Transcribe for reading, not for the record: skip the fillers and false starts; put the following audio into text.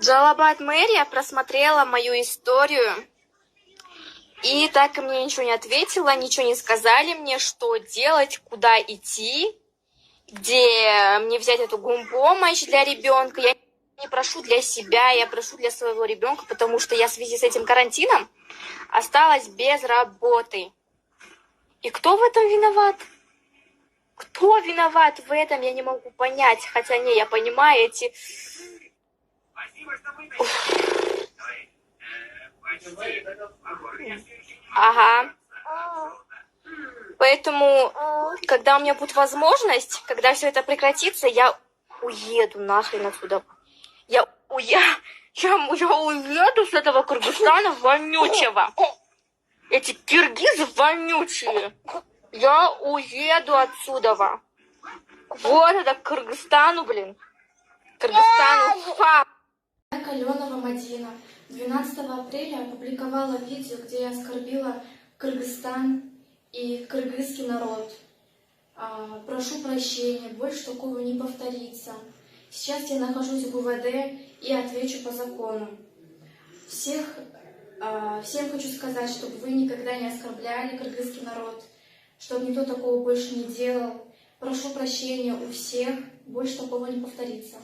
Джалабад мэрия просмотрела мою историю и так и мне ничего не ответила, ничего не сказали мне, что делать, куда идти, где мне взять эту гумпомощь для ребенка. Я не прошу для себя, я прошу для своего ребенка, потому что я в связи с этим карантином осталась без работы. И кто в этом виноват? Кто виноват в этом, я не могу понять. Хотя не, я понимаю эти... Ага. Поэтому, когда у меня будет возможность, когда все это прекратится, я уеду нахрен отсюда. Я уеду с этого Кыргызстана вонючего. Эти киргизы вонючие. Я уеду отсюда. Вот это Кыргызстану, блин. Кыргызстану, фа. Каленова Мадина 12 апреля опубликовала видео, где я оскорбила Кыргызстан и кыргызский народ. Прошу прощения, больше такого не повторится. Сейчас я нахожусь в УВД и отвечу по закону. Всем хочу сказать, чтобы вы никогда не оскорбляли кыргызский народ, чтобы никто такого больше не делал. Прошу прощения у всех, больше такого не повторится.